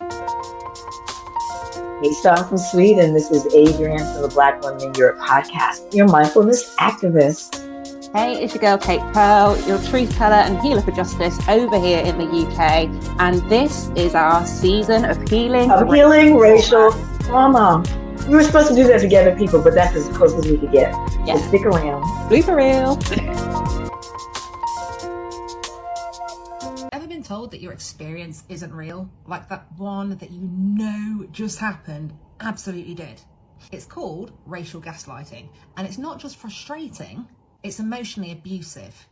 Hey, Star from Sweden. This is Adrianne from the Black Women in Europe podcast, your mindfulness activist. Hey, it's your girl Kate Pearl, your truth teller and healer for justice over here in the UK. And this is our season of healing. Of healing racial trauma. We were supposed to do that together, people, but that's as close as we could get. Yeah. So stick around. Blooper reel. Ever been told that your experience isn't real? Like that one that you know just happened absolutely did. It's called racial gaslighting, and it's not just frustrating, it's emotionally abusive.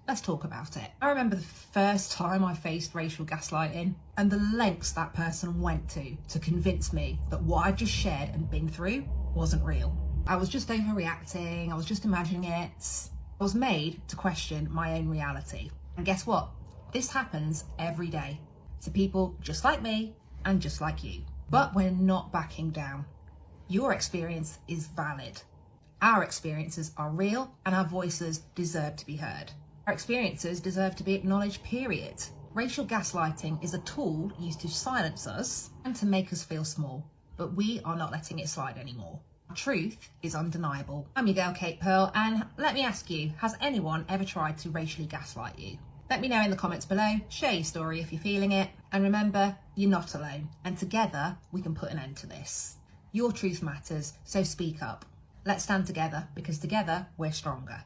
Let's talk about it. I remember the first time I faced racial gaslighting and the lengths that person went to convince me that what I'd just shared and been through wasn't real. I was just overreacting, I was just imagining it. I was made to question my own reality. And guess what? This happens every day to people just like me and just like you. But we're not backing down. Your experience is valid. Our experiences are real and our voices deserve to be heard. Our experiences deserve to be acknowledged, period. Racial gaslighting is a tool used to silence us and to make us feel small, but we are not letting it slide anymore. Truth is undeniable. I'm your girl Kate Pearl, and let me ask you, has anyone ever tried to racially gaslight you? Let me know in the comments below, share your story if you're feeling it, and remember, you're not alone, and together we can put an end to this. Your truth matters, so speak up. Let's stand together, because together we're stronger.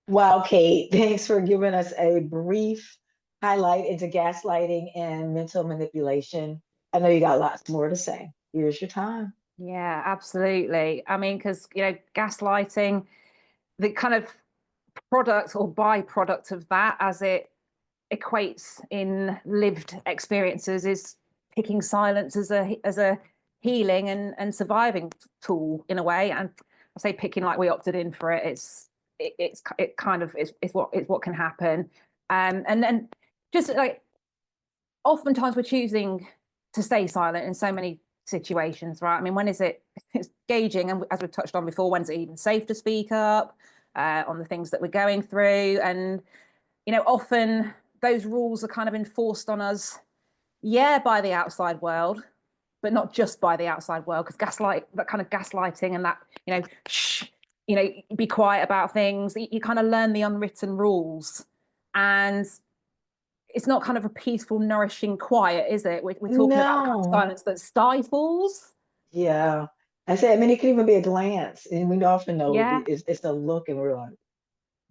Wow, Kate, thanks for giving us a brief highlight into gaslighting and mental manipulation. I know you got lots more to say. Here's your time. Yeah, absolutely. I mean, because, gaslighting, the kind of product or byproduct of that as it equates in lived experiences is picking silence as a healing and surviving tool in a way. And I say picking like we opted in for it. It's what can happen. And then just like oftentimes we're choosing to stay silent in so many situations, right? I mean, when is it's gauging, and as we've touched on before, when's it even safe to speak up on the things that we're going through? And often those rules are kind of enforced on us, by the outside world, but not just by the outside world, because that kind of gaslighting and that, shh, be quiet about things. You kind of learn the unwritten rules, and it's not kind of a peaceful, nourishing quiet, is it? We're talking about kind of silence that stifles. Yeah. I mean, it can even be a glance, and we often know Yeah, it's a look, and we're like,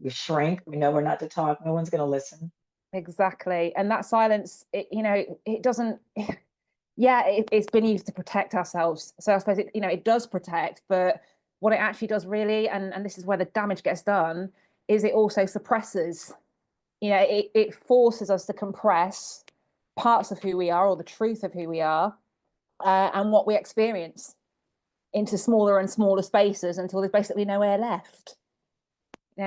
we shrink. We know we're not to talk. No one's going to listen. exactly. And that silence, it doesn't. Yeah, it's been used to protect ourselves. So I suppose it does protect, but what it actually does really, and this is where the damage gets done, is it also suppresses. It forces us to compress parts of who we are or the truth of who we are and what we experience into smaller and smaller spaces until there's basically nowhere left.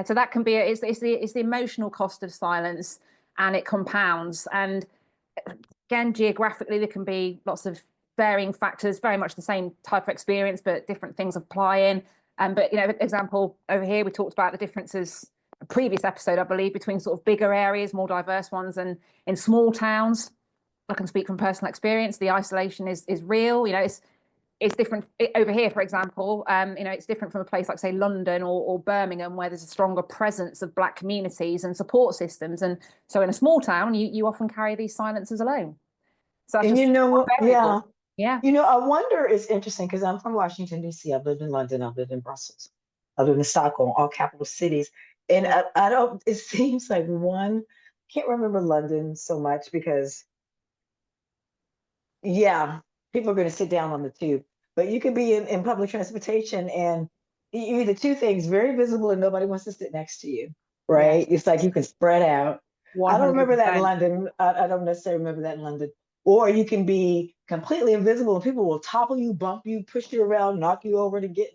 So that can be it's the emotional cost of silence, and it compounds. And again, geographically, there can be lots of varying factors, very much the same type of experience, but different things apply in. But example over here, we talked about the differences, a previous episode, I believe, between sort of bigger areas, more diverse ones, and in small towns. I can speak from personal experience. The isolation is real. It's different over here, for example. It's different from a place like, say, London or Birmingham, where there's a stronger presence of Black communities and support systems. And so in a small town, you often carry these silences alone. So that's And just yeah. Yeah. I wonder, it's interesting because I'm from Washington, D.C. I've lived in London, I've lived in Brussels, I've lived in Stockholm, all capital cities. And I don't, it seems like can't remember London so much because, people are going to sit down on the tube. But you could be in public transportation and you're either two things, very visible and nobody wants to sit next to you, right? Yes. It's like you can spread out. I don't remember that in 100%. London. I don't necessarily remember that in London. Or you can be completely invisible and people will topple you, bump you, push you around, knock you over to get,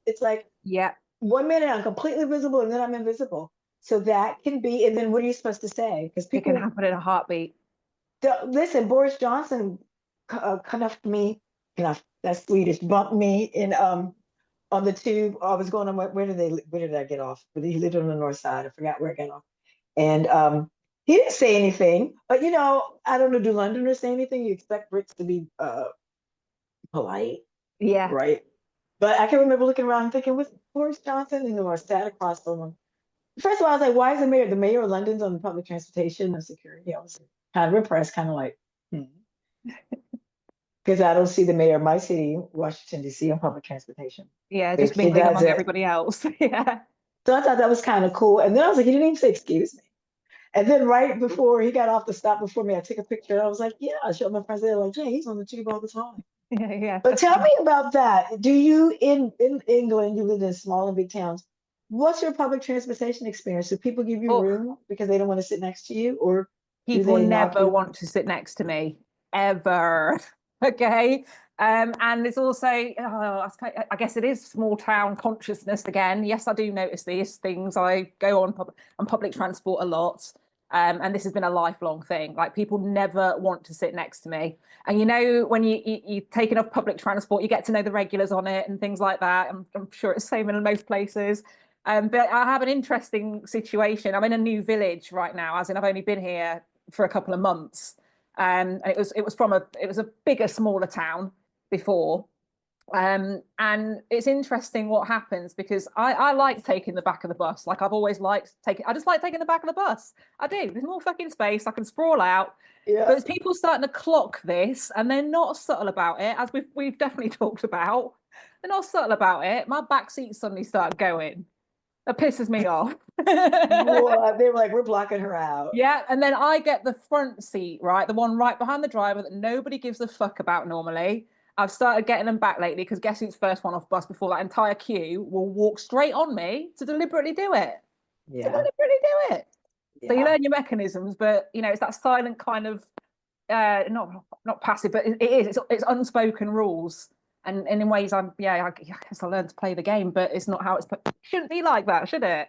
it's like Yeah. 1 minute I'm completely visible and then I'm invisible. So that can be, and then what are you supposed to say? Because It can people, happen in a heartbeat. listen, Boris Johnson cuffed me, that's Swedish, bumped me in on the tube. I was going on, where did I get off? But he lived on the north side. I forgot where I got off. And He didn't say anything, but I don't know. Do Londoners say anything? You expect Brits to be polite, Yeah. right? But I can remember looking around and thinking, "Was Boris Johnson?" And I sat across from him. First of all, I was like, "Why is the mayor of London's on public transportation and security?" I was kind of impressed, kind of like, because I don't see the mayor of my city, Washington D.C., on public transportation. Yeah, just If he mingling does among it, everybody else. Yeah. so I thought that was kind of cool. And then I was like, he didn't even say excuse me. And then right before he got off the stop before me, I took a picture. And I was like, yeah, I showed my friends. They're like, yeah, he's on the tube all the time. Yeah, yeah. But That's tell fun. me about that. Do you in England? You live in small and big towns. What's your public transportation experience? Do people give you Oh, room because they don't want to sit next to you, or do people they knock never you? want to sit next to me ever. Okay. And it's also, I guess it is small town consciousness again. Yes, I do notice these things. I go on public transport a lot. And this has been a lifelong thing. Like people never want to sit next to me. And when you take enough public transport, you get to know the regulars on it and things like that. I'm sure it's the same in most places. But I have an interesting situation. I'm in a new village right now, as in I've only been here for a couple of months. And it was a bigger, smaller town before. And it's interesting what happens because I like taking the back of the bus. Like I've always liked I just like taking the back of the bus. I do. There's more fucking space. I can sprawl out. Yeah, But as people starting to clock this, and they're not subtle about it, as we've definitely talked about, they're not subtle about it. My back seat suddenly started going. That pisses me off. well, they were like, we're blocking her out. Yeah, and then I get the front seat, right? The one right behind the driver that nobody gives a fuck about normally. I've started getting them back lately because guess who's first one off bus before that entire queue will walk straight on me to deliberately do it. To Yeah, deliberately do it. So you yeah. learn your mechanisms, but it's that silent kind of not passive, but it is. It's unspoken rules. And in ways I guess I learned to play the game, but it's not how shouldn't be like that, should it?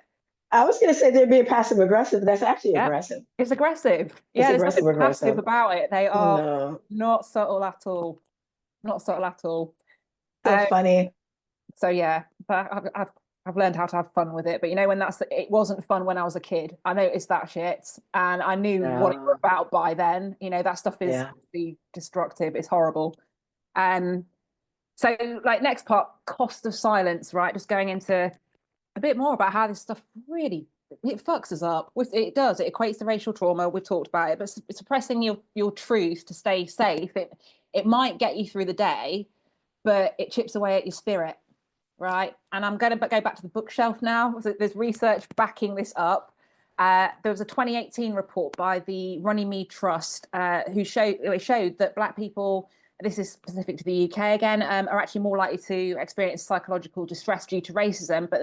I was gonna say they're being passive aggressive. That's actually Yeah, aggressive. it's aggressive. It's Yeah, there's aggressive nothing passive aggressive. about it. They are No, not subtle at all. Not subtle at all. so Um, funny. so yeah, but I've learned how to have fun with it. But when it wasn't fun when I was a kid. I noticed that shit, and I knew what it was No, about by then. That stuff is yeah. destructive. It's horrible. Um, so like next part, cost of silence. Right, just going into a bit more about how this stuff really it fucks us up. It does. It equates to racial trauma. We've talked about it, but suppressing your truth to stay safe. It might get you through the day, but it chips away at your spirit, right? And I'm going to go back to the bookshelf now. There's research backing this up. There was a 2018 report by the Runnymede Trust who showed that Black people, this is specific to the UK again, are actually more likely to experience psychological distress due to racism, but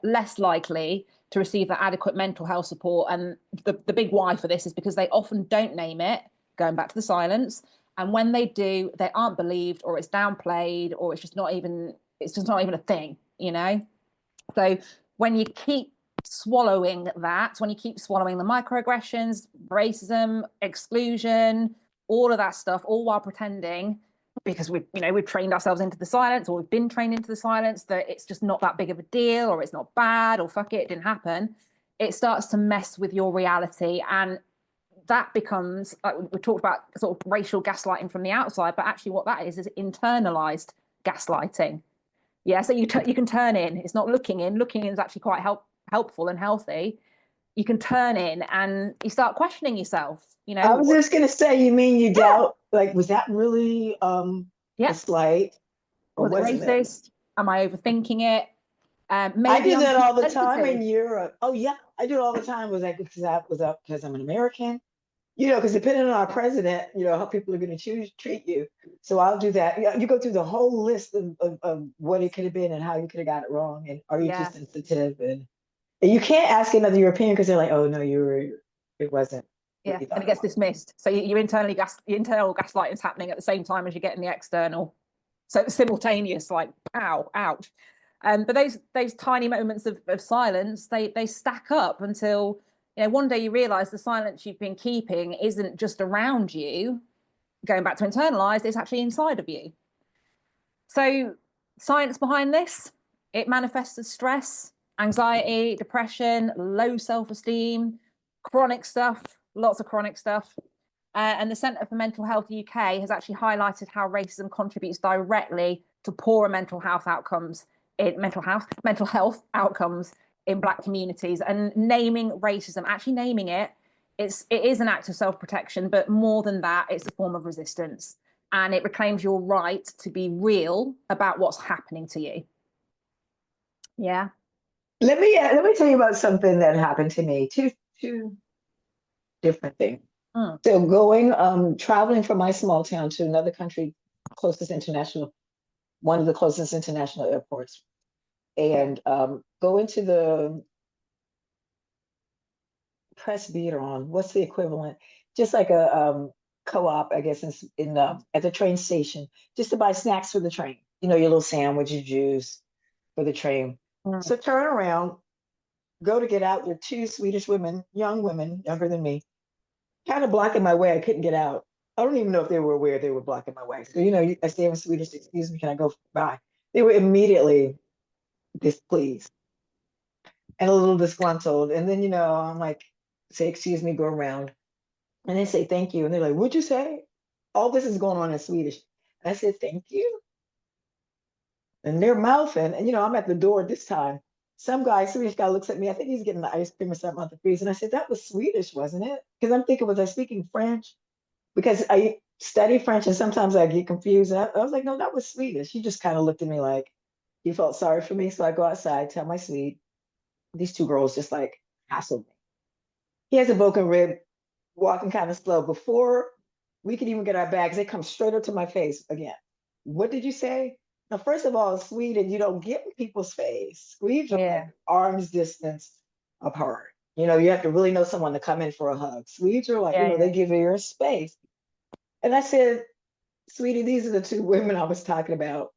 less likely to receive that adequate mental health support. And the big why for this is because they often don't name it, going back to the silence. And when they do, they aren't believed, or it's downplayed, or it's just not even a thing, So when you keep swallowing when you keep swallowing the microaggressions, racism, exclusion, all of that stuff, all while pretending, because we've trained ourselves into the silence, or we've been trained into the silence, that it's just not that big of a deal, or it's not bad, or fuck it didn't happen. It starts to mess with your reality, and that becomes, like we talked about, sort of racial gaslighting from the outside, but actually what that is internalized gaslighting. Yeah, so you can turn in. It's not looking in. Looking in is actually quite helpful and healthy. You can turn in and you start questioning yourself. I was just gonna say, you mean you Yeah, doubt, like, was that really a yeah. slight or Was it wasn't it? racist? Am I overthinking it? I Maybe do I'm that too all the time sensitive. in Europe. Oh yeah, I do it all the time. Was that because I'm an American? Because depending on our president, how people are going to treat you. So I'll do that. You go through the whole list of what it could have been and how you could have got it wrong, and are you too Yeah, sensitive? And you can't ask another European because they're like, oh no, it wasn't what yeah, you and thought it it gets was. dismissed. So your internal gaslighting is happening at the same time as you're getting the external. So it's simultaneous, like pow, ouch. But those tiny moments of silence, they stack up until one day you realize the silence you've been keeping isn't just around you, going back to internalized, it's actually inside of you. So science behind this, it manifests as stress, anxiety, depression, low self-esteem, chronic stuff, lots of chronic stuff. And the Centre for Mental Health UK has actually highlighted how racism contributes directly to poorer mental health outcomes mental health outcomes in Black communities. And naming racism, actually naming it, it is an act of self-protection, but more than that, it's a form of resistance. And it reclaims your right to be real about what's happening to you. Yeah. Let me tell you about something that happened to me. Two different things. So traveling from my small town to another country, one of the closest international airports, and going to the Presbyterian, what's the equivalent? Just like a co-op, I guess, at the train station, just to buy snacks for the train. You know, your little sandwich, your juice for the train. So turn around, go to get out. There are two Swedish women, young women, younger than me, kind of blocking my way. I couldn't get out. I don't even know if they were aware they were blocking my way. So, I say in Swedish, excuse me, can I go by? They were immediately displeased and a little disgruntled. And then, I'm like, say, excuse me, go around. And they say, thank you. And they're like, what'd you say? All this is going on in Swedish. I said, thank you. And they're mouthing. And, I'm at the door this time. Some Swedish guy looks at me. I think he's getting the ice cream or something out the freezer. And I said, that was Swedish, wasn't it? Because I'm thinking, was I speaking French? Because I study French and sometimes I get confused. I was like, no, that was Swedish. He just kind of looked at me like he felt sorry for me. So I go outside, tell my Swede. These two girls just like hassled me. He has a broken rib, walking kind of slow. Before we could even get our bags, they come straight up to my face again. What did you say? Now, first of all, in Sweden, you don't get in people's face. Swedes are like arm's distance apart. You have to really know someone to come in for a hug. Swedes are like, they give you your space. And I said, sweetie, these are the two women I was talking about.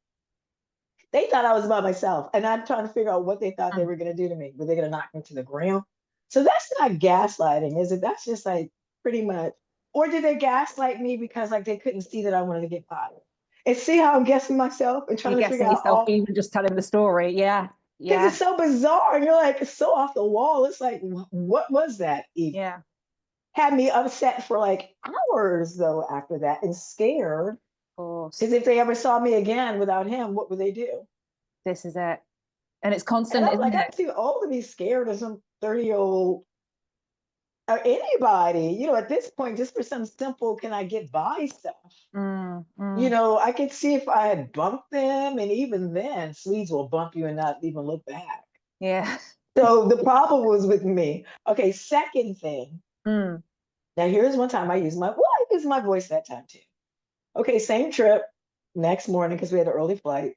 They thought I was by myself. And I'm trying to figure out what they thought they were going to do to me. Were they going to knock me to the ground? So that's not gaslighting, is it? That's just like pretty much. Or did they gaslight me because like they couldn't see that I wanted to get fired? And see how I'm guessing myself and trying to figure out yourself, even just telling the story. Yeah. Because it's so bizarre. And you're like, it's so off the wall. It's like, what was that even? Yeah. Had me upset for like hours though after that and scared. Because if they ever saw me again without him, what would they do? This is it. And it's constant. And I'm like, I'm too old to be scared of some 30-year-old or anybody. At this point, just for some simple, can I get by stuff? I could see if I had bumped them, and even then, Swedes will bump you and not even look back. Yeah. So the problem was with me. Okay, second thing. Now here's one time I used my voice that time too. Okay, same trip, next morning because we had an early flight.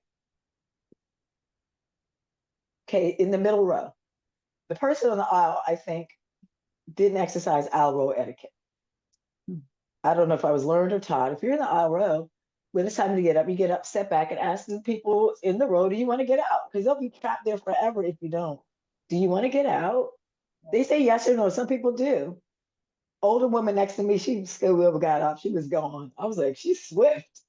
Okay, in the middle row. The person on the aisle, I think, didn't exercise aisle row etiquette. I don't know if I was learned or taught. If you're in the aisle row, when it's time to get up, you get up, step back, and ask the people in the row, do you want to get out? Because they'll be trapped there forever if you don't. Do you want to get out? They say yes or no. Some people do. Older woman next to me, she still got up. She was gone. I was like, she's swift.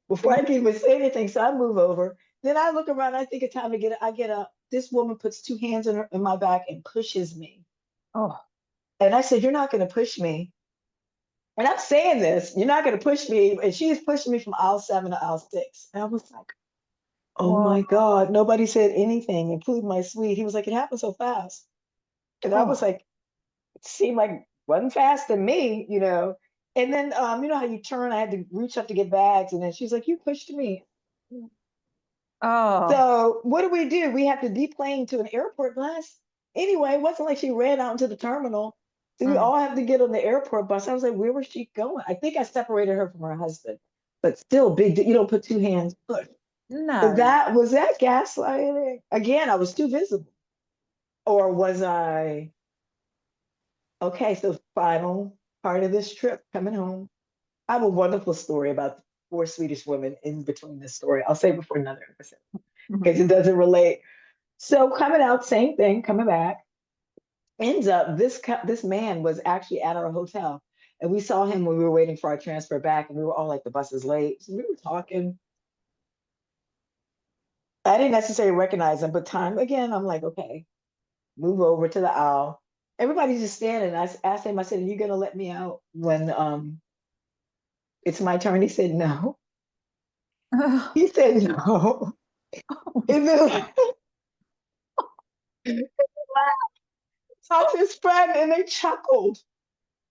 Before I can even say anything, so I move over. Then I look around. I think it's time to get up. I get up. This woman puts two hands in my back and pushes me. Oh. And I said, you're not going to push me. And I'm saying this, you're not going to push me. And she's pushing me from aisle 7 to aisle 6. And I was like, oh my God, nobody said anything, including my Swede. He was like, it happened so fast. And I was like, it seemed like wasn't fast to me, And then, you know how you turn, I had to reach up to get bags. And then she's like, you pushed me. Oh. So what do? We have to deplane to an airport bus. Anyway, it wasn't like she ran out into the terminal. So we all have to get on the airport bus. I was like, where was she going? I think I separated her from her husband, but still big. You don't put two hands. Push. No. Was that gaslighting? Again, I was too visible. Or was I? Okay, so final part of this trip, coming home. I have a wonderful story about 4 Swedish women in between this story. I'll save it for another episode because it doesn't relate. So coming out, same thing, coming back. Ends up, this man was actually at our hotel. And we saw him when we were waiting for our transfer back. And we were all like, the bus is late. So we were talking. I didn't necessarily recognize him, but time again, I'm like, okay, move over to the aisle. everybody's just standing. I asked him, I said, "Are you gonna let me out when it's my turn?" He said no. He said no. And then he talked to his friend and they chuckled.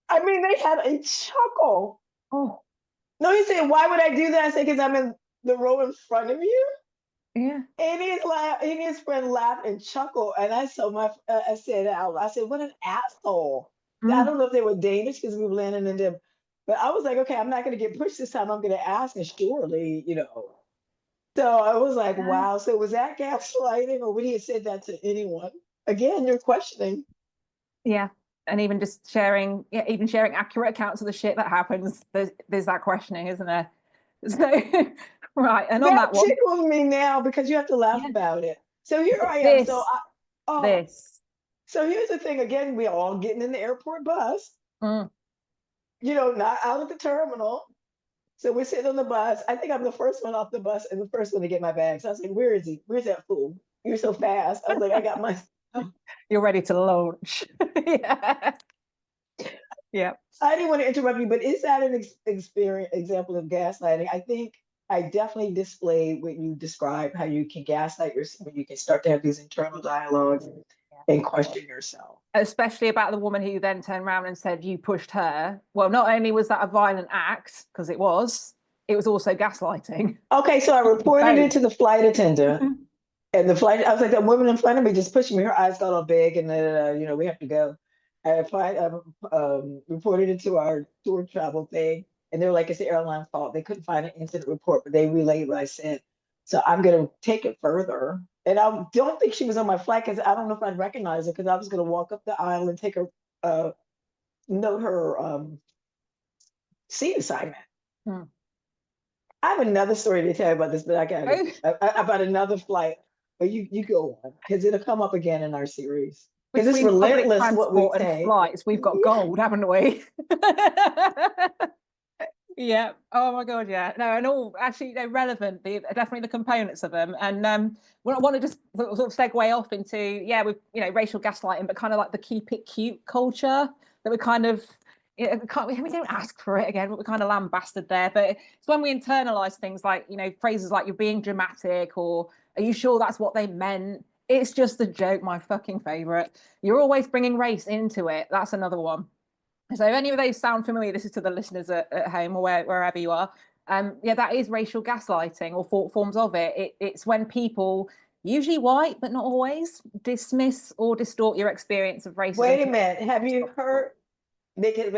I mean, they had a chuckle. Oh, No, he said, "Why would I do that?" I said, "Because I'm in the row in front of you." yeah. And his friend laughed and chuckled. And I saw I said out loud, I said, "What an asshole." I Mm, don't know if they were Danish because we were landing in them, but I was like, okay, I'm not going to get pushed this time. I'm going to ask, and surely, you know. So I was like, yeah. wow. So was that gaslighting, or would he have said that to anyone? Again, you're questioning. Yeah. And even just sharing, yeah, even sharing accurate accounts of the shit that happens, there's that questioning, isn't there? So, right. And on That that one, tickles me now because you have to laugh yeah, about it. So here I am. this, Oh, this. so here's the thing. Again, we all getting in the airport bus. Mm. You know, not out at the terminal. So we're sitting on the bus. I think I'm the first one off the bus and the first one to get my bags. I was like, "Where is he? Where's that fool? You're so fast." I was like, "I got my." You're ready to launch. Yeah. Yeah. I didn't want to interrupt you, but is that an experience example of gaslighting? I think I definitely displayed what you described, how you can gaslight yourself, you can start to have these internal dialogues and question yourself. Especially about the woman who then turned around and said, "You pushed her." Well, not only was that a violent act, because it was also gaslighting. Okay, so I reported it Both. to the flight attendant. And the flight, I was like, that woman in front of me just pushing me. Her eyes got all big, and then, you know, we have to go. I reported it to our tour travel thing, and they were like, it's the airline fault. They couldn't find an incident report, but they relayed what I said. So I'm going to take it further. And I don't think she was on my flight because I don't know if I'd recognize her because I was going to walk up the aisle and take her, note her seat assignment. Hmm. I have another story to tell you about this, but I got it about another flight. But you go on because it'll come up again in our series because it's Between public relentless what we transport and take. flights, we've got Yeah. gold, haven't we? Yeah. Oh my God. Yeah. No, and all actually they're relevant. Definitely the components of them. And I want to just sort of segue off into with racial gaslighting, but kind of like the keep it cute culture that we kind of we don't ask for it again, but we kind of lambasted there. But it's when we internalize things like phrases like "you're being dramatic" or "are you sure that's what they meant." It's just a joke. My fucking favorite. You're always bringing race into it. That's another one. So if any of those sound familiar, this is to the listeners at home or wherever you are. That is racial gaslighting or forms of it. It's when people, usually white, but not always, dismiss or distort your experience of racism. Wait a minute. Have you heard?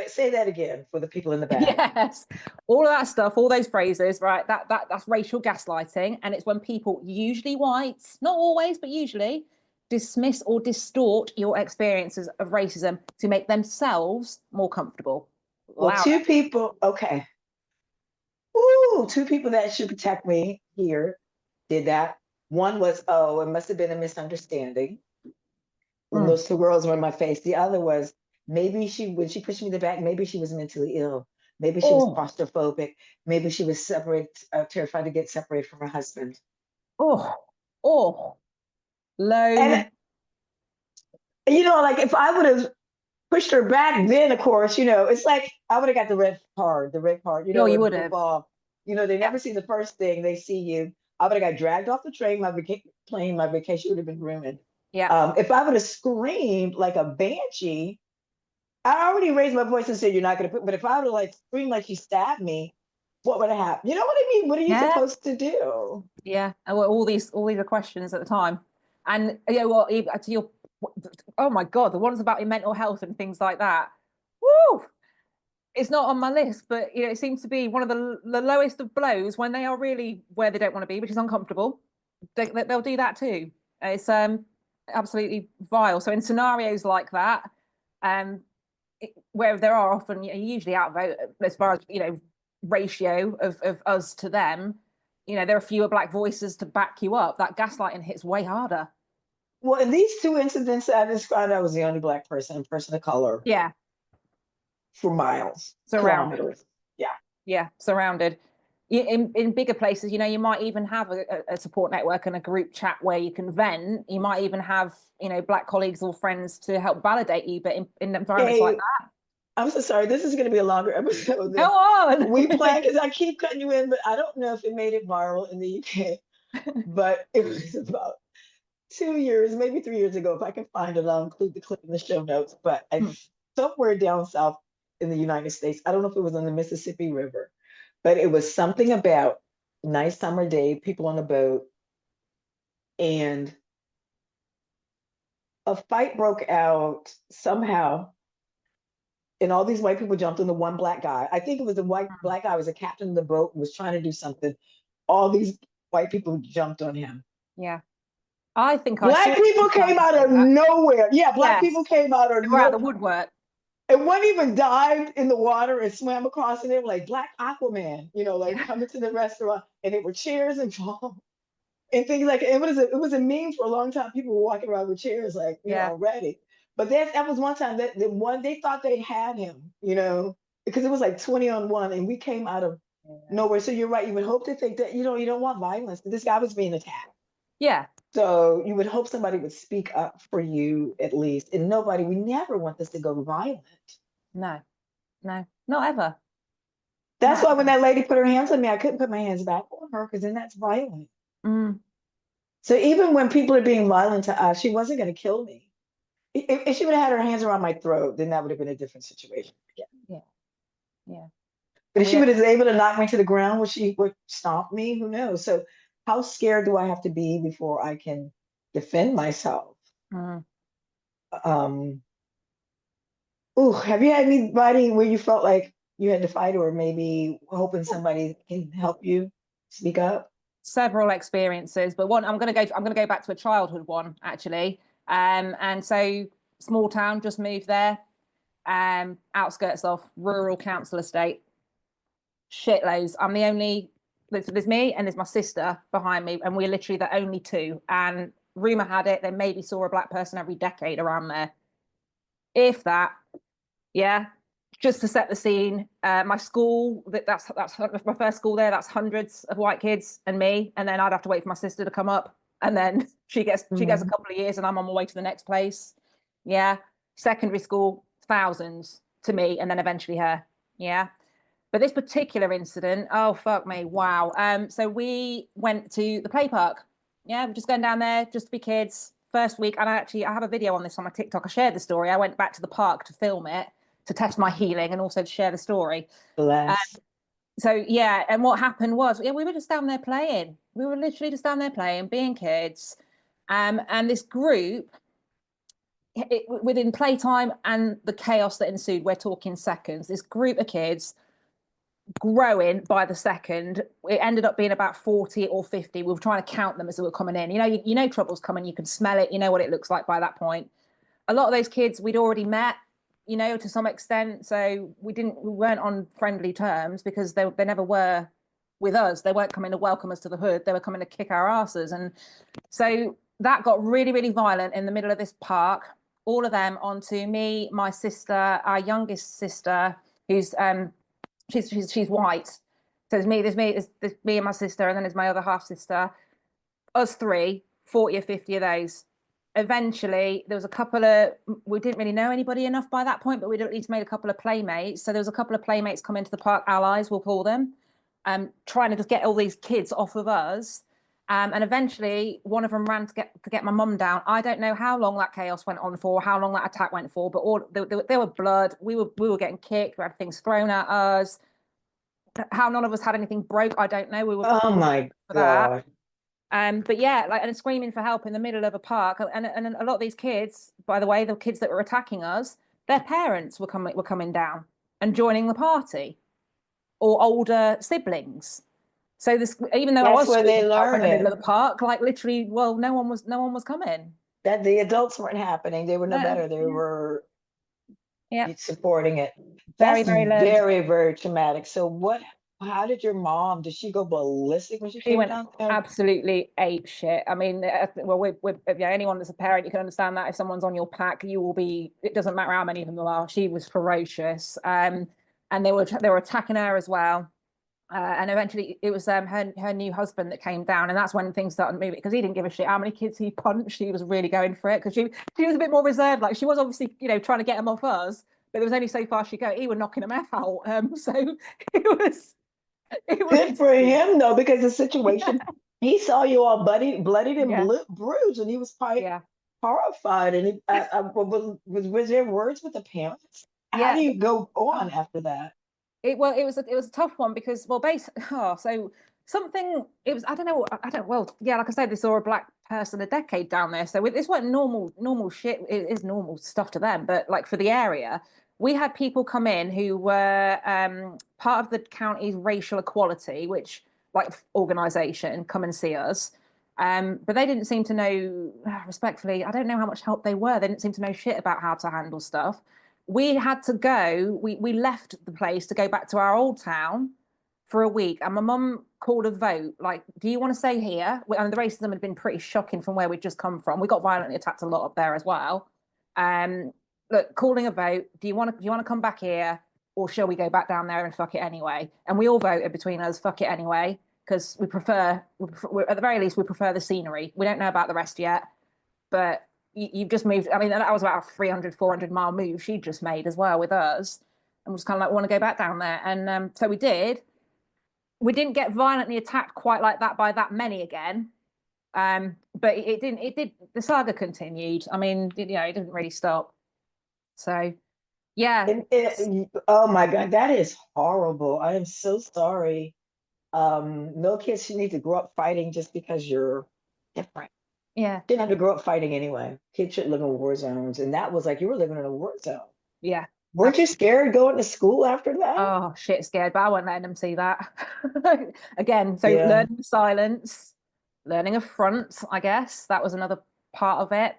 Say that again for the people in the back. Yes, all of that stuff, all those phrases, right? That's racial gaslighting, and it's when people, usually white, not always, but usually, dismiss or distort your experiences of racism to make themselves more comfortable. Well, Louder. two people. Okay. Ooh, two people that should protect me here did that. One was, oh, it must have been a misunderstanding. When Mm. those two girls were in my face. The other was maybe when she pushed me in the back, maybe she was mentally ill. Maybe she was Oh, claustrophobic. Maybe she was terrified to get separated from her husband. oh, oh, low. And like if I would have pushed her back, then of course, it's like I would have got the red card. The red card, No, you with would blue have. ball. They Yeah, never see the first thing; they see you. I would have got dragged off the train. My vacation would have been ruined. yeah, If I would have screamed like a banshee, I already raised my voice and said, "You're not going to put," but if I would have like screamed like she stabbed me, what would have happened? You know what I mean? What are you yeah, supposed to do? yeah. And all these are questions at the time, and well, to your, oh my God, the ones about your mental health and things like that. Woo! It's not on my list, but it seems to be one of the lowest of blows when they are really where they don't want to be, which is uncomfortable. They'll do that too. It's absolutely vile. So in scenarios like that, um, where there are often usually outvote as far as ratio of us to them, there are fewer black voices to back you up. That gaslighting hits way harder. Well, in these two incidents that I described, I was the only black person of color Yeah, for miles, surrounded. kilometers. Yeah. Yeah, surrounded. in bigger places, you know, you might even have a support network and a group chat where you can vent. You might even have, you know, Black colleagues or friends to help validate you. But in environments like Hey, that, I'm so sorry. This is going to be a longer episode go than on. we planned because I keep cutting you in, but I don't know if it made it viral in the UK. But it was about 2 years, maybe 3 years ago. If I can find it, I'll include the clip in the show notes. But somewhere down south in the United States, I don't know if it was on the Mississippi River, but it was something about nice summer day, people on a boat, and a fight broke out somehow, and all these white people jumped on the one black guy. I think it was the white black guy was a captain of the boat and was trying to do something. All these white people jumped on him. Yeah, I think I Black saw people came out of that. nowhere. Yeah, black people Yes, came out of they were out the nowhere. woodwork. And one even dived in the water and swam across, and they were like Black Aquaman, you know, like Yeah, coming to the restaurant, and they were chairs and and things like it was a meme for a long time. People were walking around with chairs, like yeah, already. But that was one time that the one they thought they had him, because it was like 20 on 1, and we came out of nowhere. So you're right. You would hope to think that you don't want violence, but this guy was being attacked. yeah. So you would hope somebody would speak up for you at least. And nobody, we never want this to go violent. No, no, not ever. That's Not why when ever. that lady put her hands on me, I couldn't put my hands back on her because then that's violent. Mm, So even when people are being violent to us, she wasn't going to kill me. If she would have had her hands around my throat, then that would have been a different situation. Yeah. yeah, yeah. But And if we she don't. would have been able to knock me to the ground, would she would stomp me? Who knows? So how scared do I have to be before I can defend myself? Mm. Um, Ooh, have you had anybody where you felt like you had to fight, or maybe hoping somebody can help you speak up? Several experiences, but one I'm going to go back to a childhood one actually. And so small town, just moved there, outskirts of rural council estate, shitloads. I'm the only, there's me and there's my sister behind me, and we're literally the only two. And rumor had it they maybe saw a black person every decade around there, if that. Yeah, just to set the scene. My school, that's my first school there. That's hundreds of white kids and me, and then I'd have to wait for my sister to come up, and then she gets a Mhm. couple of years, and I'm on my way to the next place. Yeah, secondary school, thousands to me, and then eventually her. Yeah, but this particular incident, oh fuck me, wow. So we went to the play park. Yeah, we're just going down there just to be kids. First week, and I have a video on this on my TikTok. I shared the story. I went back to the park to film it to test my healing and also to share the story. Bless. So yeah, and what happened was, yeah, we were just down there playing. We were literally just down there playing, being kids. And this group, within playtime and the chaos that ensued, we're talking seconds. This group of kids growing by the second. It ended up being about 40 or 50. We were trying to count them as they were coming in. You know trouble's coming. You can smell it. You know what it looks like by that point. A lot of those kids we'd already met, to some extent. So we weren't on friendly terms because they never were with us. They weren't coming to welcome us to the hood. They were coming to kick our asses. And so that got really, really violent in the middle of this park. All of them onto me, my sister, our youngest sister, who's she's white. So there's me and my sister, and then there's my other half sister. Us three, 40 or 50 of those. Eventually, there was a couple of, we didn't really know anybody enough by that point, but we'd at least made a couple of playmates. So there was a couple of playmates come into the park, allies, we'll call them, trying to just get all these kids off of us. And eventually, one of them ran to get my mum down. I don't know how long that chaos went on for, how long that attack went for, but there were blood. We were getting kicked. We had things thrown at us. How none of us had anything broke, I don't know. We were Oh my for that. God. But yeah, like, and screaming for help in the middle of a park, and a lot of these kids, by the way, the kids that were attacking us, their parents were coming down and joining the party, or older siblings. So this, even though I That's was where they screaming for help in learn the middle it. of the park, like literally, well, no one was coming. That the adults weren't happening. They were no No, better. They yeah, were yeah, supporting it. very, That's very learned. very, very traumatic. So how did your mom, did she go ballistic when she She came went down there? absolutely ape shit. I mean, well, yeah, anyone that's a parent, you can understand that if someone's on your pack, you will be. It doesn't matter how many of them there are. She was ferocious, and they were attacking her as well. And eventually it was her new husband that came down, and that's when things started moving, because he didn't give a shit how many kids he punched. He was really going for it, because she was a bit more reserved. Like, she was obviously, trying to get him off us, but there was only so far she could go. He was knocking him out. So it was Good for insane. him though, because the Yeah, situation, he saw you all bloodied and yeah, bruised, and he was probably yeah, horrified. And was there words with the parents? How yeah. do you go on Oh, after that? it was a tough one, because, well, basically, so something, it was, I don't know, I don't, well, yeah, like I said, they saw a black person a decade down there, so this wasn't normal shit. It is normal stuff to them, but like for the area, we had people come in who were part of the county's racial equality, which, like, organization, come and see us. But they didn't seem to know, respectfully, I don't know how much help they were. They didn't seem to know shit about how to handle stuff. We had to go, we left the place to go back to our old town for a week. And my mum called a vote, like, do you want to stay here? And the racism had been pretty shocking from where we'd just come from. We got violently attacked a lot up there as well. Um, Look, calling a vote, do you want to come back here, or shall we go back down there and fuck it anyway? And we all voted between us, fuck it anyway, because at the very least, we prefer the scenery. We don't know about the rest yet, but you've just moved. I mean, that was about a 300-400 mile move she'd just made as well with us, and was kind of like, want to go back down there. And so we did. We didn't get violently attacked quite like that by that many again. But it didn't. It did. The saga continued. I mean, it didn't really stop. So yeah, Oh my God, that is horrible. I am so sorry. No kids should need to grow up fighting just because you're different. yeah, Didn't have to grow up fighting anyway. Kids should live in war zones. And that was like you were living in a war zone. yeah. Weren't you Absolutely. scared going to school after that? Oh shit, scared, but I wasn't letting them see that. Again, so Yeah. learning silence, learning a front, I guess that was another part of it.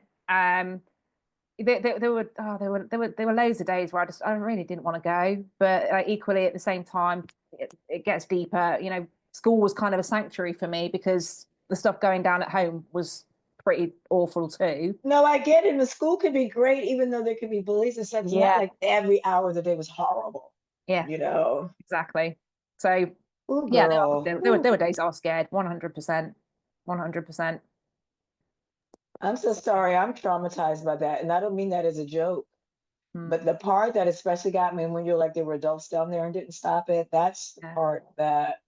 There were loads of days where I really didn't want to go, but equally at the same time, it gets deeper. School was kind of a sanctuary for me, because the stuff going down at home was pretty awful too. No, I get it. And the school could be great, even though there could be bullies and stuff. It's not Yeah, like every hour of the day was horrible, yeah, you know. exactly. So Oh, yeah, girl. there were days I was scared, 100%, 100%. I'm so sorry. I'm traumatized by that. And I don't mean that as a joke. Mm, But the part that especially got me when you're like there were adults down there and didn't stop it, that's the yeah. part that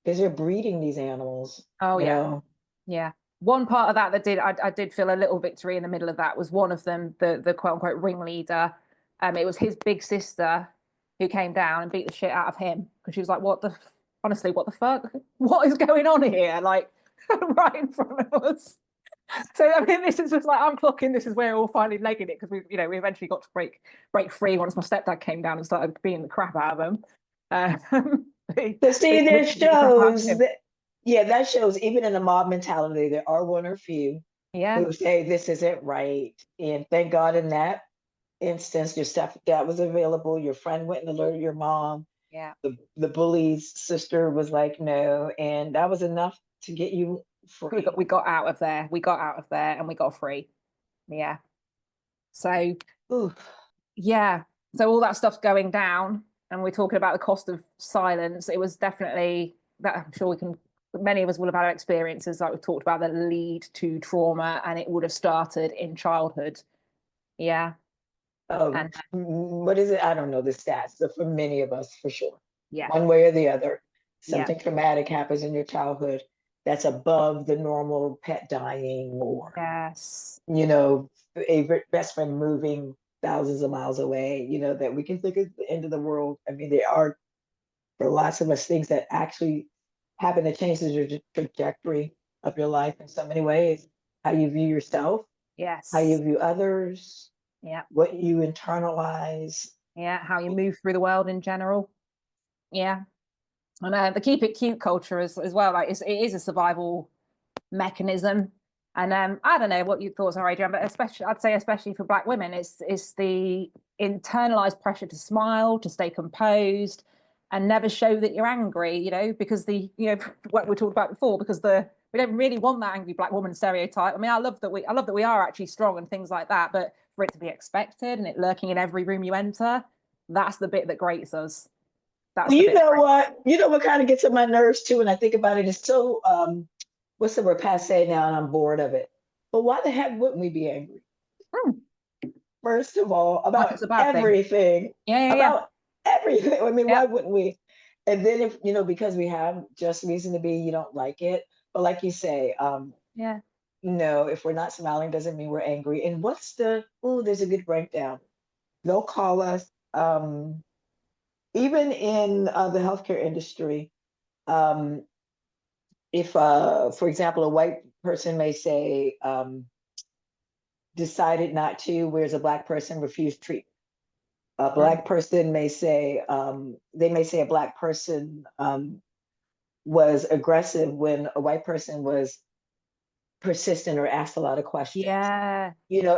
because they're breeding these animals, Oh you yeah. know. Yeah. One part of that I did feel a little victory in the middle of that was one of them, the quote unquote ringleader. It was his big sister who came down and beat the shit out of him, because she was like, honestly, what the fuck? What is going on here? Like, right in front of us. So I mean, this is just like, I'm clocking. This is where we're all finally legging it, because we eventually got to break free once my stepdad came down and started beating the crap out of them. So see, We that beat the crap out of shows him. that yeah, that shows even in a mob mentality, there are one or few Yeah, who say this isn't right. And thank God in that instance, your stepdad was available, your friend went and alerted your mom, yeah. the bully's sister was like, no, and that was enough to get you we got free. we got out of there. We got out of there and we got free. Yeah. So Ooh. yeah. So all that stuff's going down, and we're talking about the cost of silence. It was definitely that. I'm sure many of us will have had experiences like we've talked about that lead to trauma, and it would have started in childhood. Yeah. And What is it? I don't know the stats, but for many of us, for sure, yeah, one way or the other, yeah, something traumatic happens in your childhood that's above the normal pet dying or, yes, you know, a best friend moving thousands of miles away, that we can think of the end of the world. I mean, there are, for lots of us, things that actually happen to change the trajectory of your life in so many ways. How you view yourself, how you yes, view others, yeah, what you internalize. yeah. How you move through the world in general. Yeah. And the keep it cute culture as well. Like, it is a survival mechanism. And I don't know what your thoughts are, Adrian, but I'd say especially for Black women, it's the internalized pressure to smile, to stay composed, and never show that you're angry. Because what we talked about before, because we don't really want that angry Black woman stereotype. I mean, I love that we are actually strong and things like that, but for it to be expected and it lurking in every room you enter, that's the bit that grates us. that's Well, the you bit. know what? You know what kind of gets on my nerves too when I think about it? It's so what's the word, passe now, and I'm bored of it. But why the heck wouldn't we be angry? Hmm, First of all, like about it's a bad thing. everything, Yeah, yeah, yeah. about everything. I mean, Yep. why wouldn't we? And then if because we have just reason to be, you don't like it. But like you say, Yeah. if we're not smiling, doesn't mean we're angry. And there's a good breakdown. They'll call us, even in the healthcare industry. Um, if, for example, a white person may say, decided not to, whereas a black person refused treatment. A Mm. black person may say, they may say a black person was aggressive when a white person was persistent or asked a lot of questions. Yeah.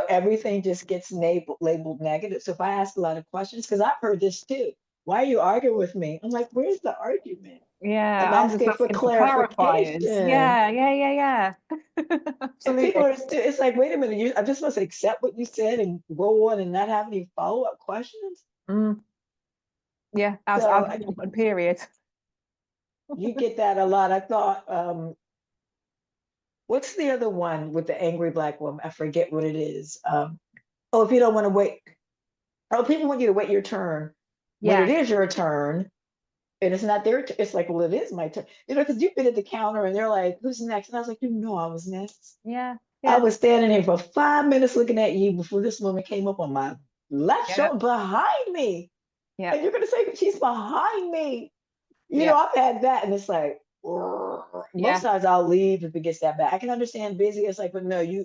Everything just gets labeled negative. So if I ask a lot of questions, because I've heard this too, why are you arguing with me? I'm like, where's the argument? Yeah. I'm I'm just asking for asking for clarifiers. clarification. Yeah, yeah, yeah, yeah. And people Absolutely. it's like, wait a minute, I'm just supposed to accept what you said and go on and not have any follow-up questions. Mm. Yeah, as So normal, period. you get that a lot. I thought, what's the other one with the angry black woman? I forget what it is. Oh, if you don't want to wait, oh, people want you to wait your turn when it Yeah, is your turn and it's not their turn. It's like, well, it is my turn. Because you've been at the counter and they're like, who's next? And I was like, I was next. yeah, I yeah, was standing here for 5 minutes looking at you before this woman came up on my left yeah, shoulder behind me. yeah, And you're going to say, she's behind me. yeah, I've had that. And it's like, "Urgh." Most yeah, times I'll leave if it gets that bad. I can understand busy. It's like, but no, yeah.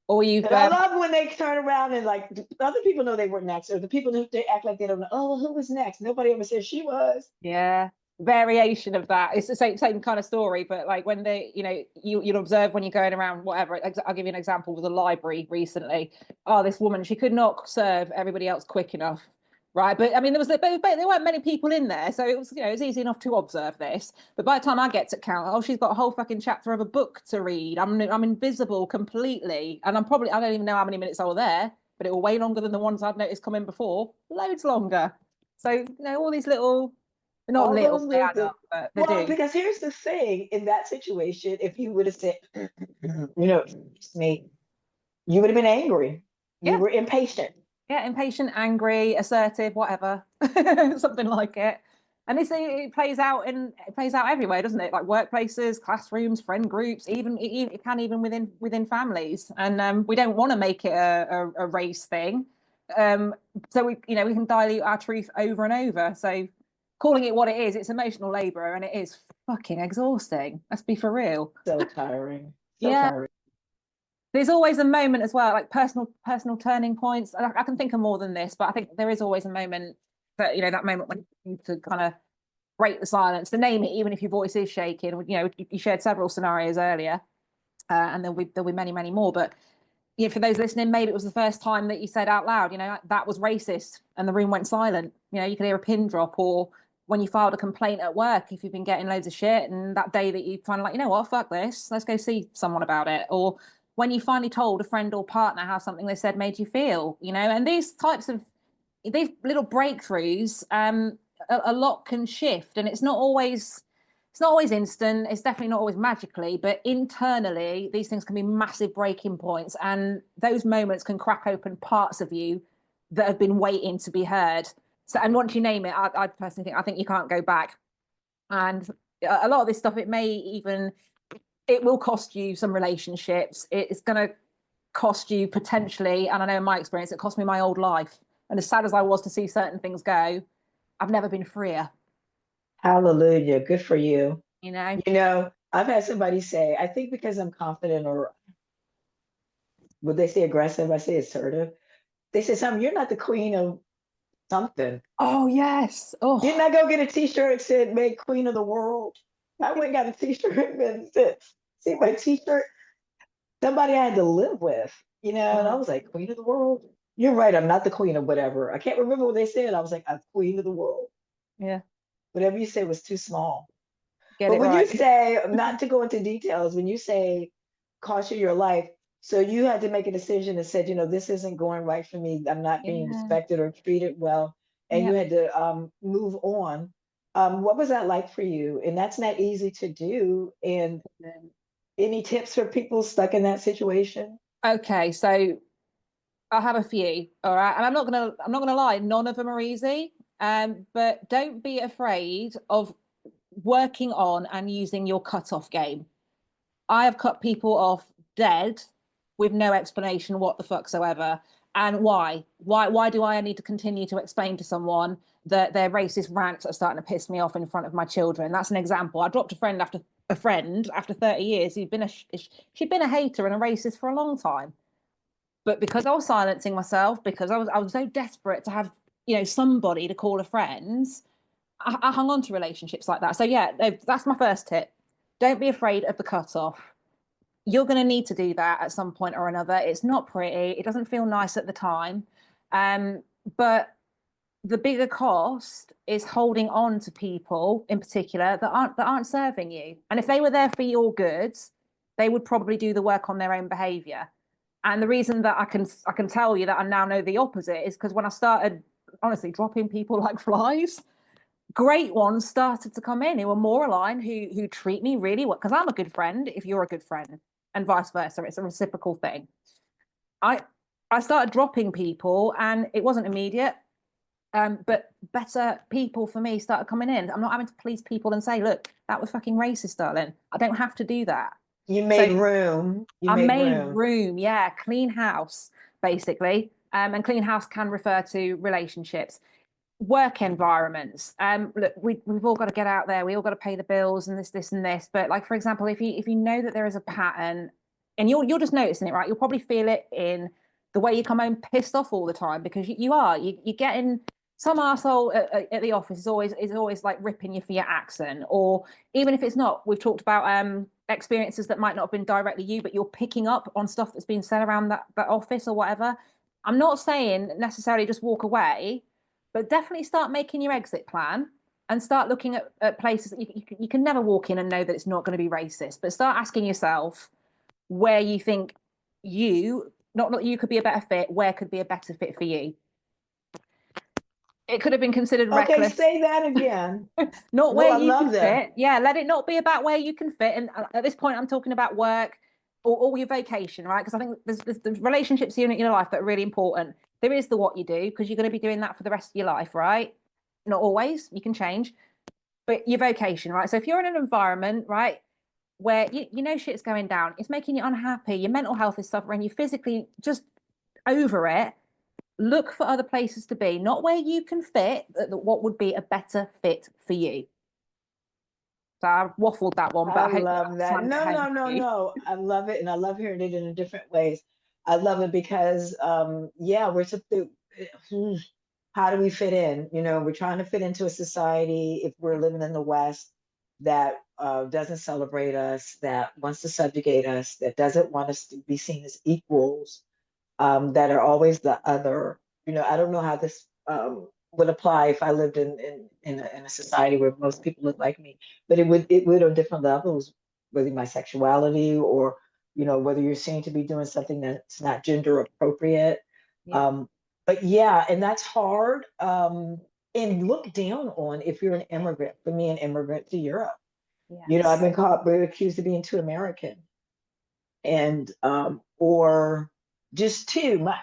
Or you've and I love when they turn around and like other people know they were next, or the people who they act like they don't know. Oh, who was next? Nobody ever said she was. yeah, variation of that. It's the same kind of story, but like when they, you'll observe when you're going around, whatever. I'll give you an example with a library recently. Oh, this woman, she could not serve everybody else quick enough. Right. But I mean, there weren't many people in there. So it was, it was easy enough to observe this. But by the time I get to count, oh, she's got a whole fucking chapter of a book to read. I'm invisible completely. And I don't even know how many minutes I was there, but it was way longer than the ones I'd noticed coming before. Loads longer. So, all these little, they're not All little, those they little add things. up, but they Well, do. because here's the thing: in that situation, if you would have said, it's me, you would have been angry. You Yeah. were impatient. Yeah, impatient, angry, assertive, whatever, something like it. And it plays out everywhere, doesn't it? Like workplaces, classrooms, friend groups, even it can even within families. And we don't want to make it a race thing. So we can dilute our truth over and over. So calling it what it is, it's emotional labor, and it is fucking exhausting. Let's be for real. So tiring. So Yeah, tiring. there's always a moment as well, like personal turning points. I can think of more than this, but I think there is always a moment that that moment when you need to kind of break the silence, to name it, even if your voice is shaking. You shared several scenarios earlier, and there'll be many, many more. But for those listening, maybe it was the first time that you said out loud, that was racist, and the room went silent. You could hear a pin drop, or when you filed a complaint at work, if you've been getting loads of shit, and that day that you kind of like, what, fuck this, let's go see someone about it, or when you finally told a friend or partner how something they said made you feel, and these little breakthroughs, a lot can shift, and it's not always instant. It's definitely not always magically, but internally, these things can be massive breaking points. And those moments can crack open parts of you that have been waiting to be heard. So, and once you name it, I personally think you can't go back. And a lot of this stuff, it will cost you some relationships. It's going to cost you potentially, and I know in my experience, it cost me my old life. And as sad as I was to see certain things go, I've never been freer, Hallelujah. Good for you. you know? I've had somebody say, I think because I'm confident, or would they say aggressive? I say assertive. They said something, you're not the queen of something. Oh, yes. Didn't Oh, I go get a t-shirt that said made queen of the world? I went and got a t-shirt and said, see my t-shirt? Somebody I had to live with, and I was like, queen of the world? You're right, I'm not the queen of whatever. I can't remember what they said. I was like, I'm queen of the world. yeah. Whatever you said was too small. Get But it when you right. say, not to go into details, when you say cost you your life, so you had to make a decision and said, this isn't going right for me. I'm not being Yeah. respected or treated well. and you Yeah. had to move on. What was that like for you? And that's not easy to do. And any tips for people stuck in that situation? Okay, so I have a few, all right, and I'm not gonna lie, none of them are easy. But don't be afraid of working on and using your cut-off game. I have cut people off dead with no explanation what the fucksoever. And why? Why do I need to continue to explain to someone that their racist rants are starting to piss me off in front of my children? That's an example. I dropped a friend after 30 years she'd been a hater and a racist for a long time. But because I was silencing myself, because I was so desperate to have, somebody to call a friend, I hung on to relationships like that. So yeah, that's my first tip. Don't be afraid of the cutoff. You're going to need to do that at some point or another. It's not pretty. It doesn't feel nice at the time. But the bigger cost is holding on to people in particular that aren't serving you. And if they were there for your goods, they would probably do the work on their own behavior. And the reason that I can tell you that I now know the opposite is because when I started honestly dropping people like flies, great ones started to come in who are more aligned, who treat me really well because I'm a good friend if you're a good friend, and vice versa. It's a reciprocal thing. I I started dropping people, and it wasn't immediate. But better people for me started coming in. I'm not having to please people and say, look, that was fucking racist, darling. I don't have to do that. You So made room. You I made made room. room, yeah, clean house, basically. And clean house can refer to relationships, work environments. Look, we've all got to get out there. We all got to pay the bills and this and this. But like for example, if you know that there is a pattern, and you're just noticing it, right? You'll probably feel it in the way you come home pissed off all the time because you're getting some asshole at the office is always like ripping you for your accent, or even if it's not. We've talked about experiences that might not have been directly you, but you're picking up on stuff that's been said around that office or whatever. I'm not saying necessarily just walk away, but definitely start making your exit plan and start looking at places that you can never walk in and know that it's not going to be racist, but start asking yourself where you think not that you could be a better fit, where could be a better fit for you. It could have been considered Okay, reckless. say that again. Not No, where I you can love that. fit. Yeah, let it not be about where you can fit. And at this point, I'm talking about work or your vacation, right? Because I think there's relationships in your life that are really important. There is the what you do, because you're going to be doing that for the rest of your life, right? Not always, you can change, but your vocation, right? So if you're in an environment, right, where you know shit's going down, it's making you unhappy, your mental health is suffering, you're physically just over it, look for other places to be, not where you can fit, what would be a better fit for you. So I waffled that one, but I I hope love that that. slammed it No, home no, no, for you. no. I love it, and I love hearing it in different ways. I love it because, yeah, we're supposed. How do we fit in? We're trying to fit into a society if we're living in the West that doesn't celebrate us, that wants to subjugate us, that doesn't want us to be seen as equals, that are always the other. I don't know how this would apply if I lived in a society where most people look like me, but it would on different levels, whether my sexuality or whether you're seen to be doing something that's not gender appropriate. Yeah. Um, but yeah, and that's hard. And looked down on if you're an immigrant. For me, an immigrant to Europe. I've Yes. been accused of being too American, and or just too much,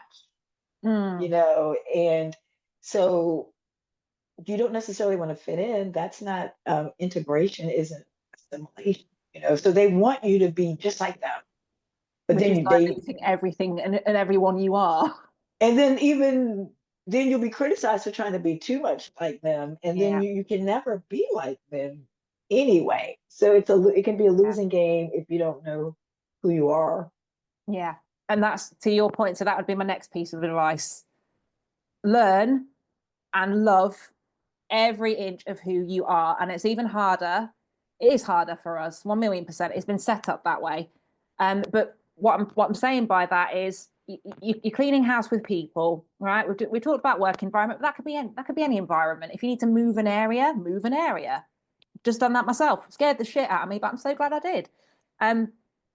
Mm, and so you don't necessarily want to fit in. That's not integration, isn't assimilation, so they want you to be just like them, but which is they diluting everything and everyone you are. and then even then you'll be criticized for trying to be too much like them, and then Yeah. you can never be like them anyway, so it can be a Yeah. losing game if you don't know who you are. Yeah. And that's to your point. So that would be my next piece of advice. Learn and love every inch of who you are. And it's even harder. It is harder for us, 1,000,000%. It's been set up that way. But what I'm saying by that is you're cleaning house with people, right? We talked about work environment, but that could be any environment. If you need to move an area, move an area. Just done that myself. Scared the shit out of me, but I'm so glad I did.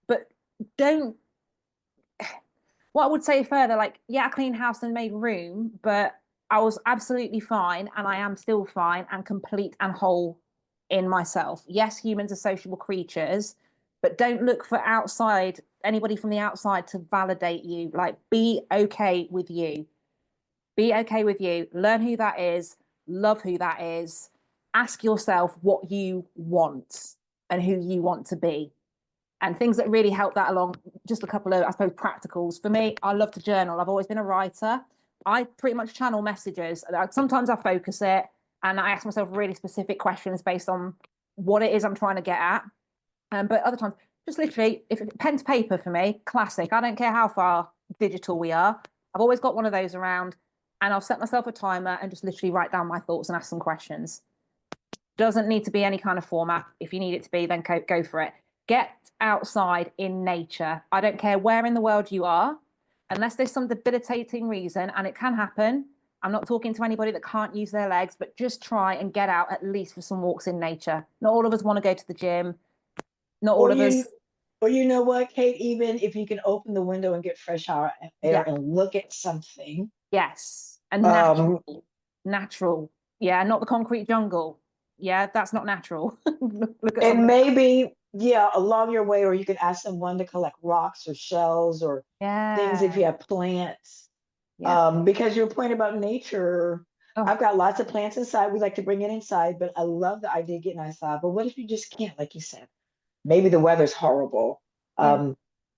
But don't what I would say further, like, yeah, I cleaned house and made room, but I was absolutely fine, and I am still fine and complete and whole in myself. Yes, humans are sociable creatures, but don't look for anybody from the outside to validate you. Like, be okay with you. Be okay with you. Learn who that is, love who that is. Ask yourself what you want and who you want to be. And things that really help that along, just a couple of, I suppose, practicals. For me, I love to journal. I've always been a writer. I pretty much channel messages. Sometimes I focus it and I ask myself really specific questions based on what it is I'm trying to get at. But other times, just literally, if pen to paper for me, classic. I don't care how far digital we are. I've always got one of those around, and I'll set myself a timer and just literally write down my thoughts and ask some questions. Doesn't need to be any kind of format. If you need it to be, then go for it. Get outside in nature. I don't care where in the world you are, unless there's some debilitating reason, and it can happen. I'm not talking to anybody that can't use their legs, but just try and get out at least for some walks in nature. Not all of us want to go to the gym. Not all Or of us. or you know what, Kate, even if you can open the window and get fresh air Yeah. and look at something. Yes. And Um, natural. Yeah. Not the concrete jungle. Yeah. That's not natural. Look at and something. maybe, yeah, along your way, or you can ask someone to collect rocks or shells or things if Yeah. you have plants. Yeah. Because your point about nature, Oh, I've got lots of plants inside. We like to bring it inside, but I love the idea of getting outside. But what if you just can't, like you said? Maybe the weather's horrible. yeah.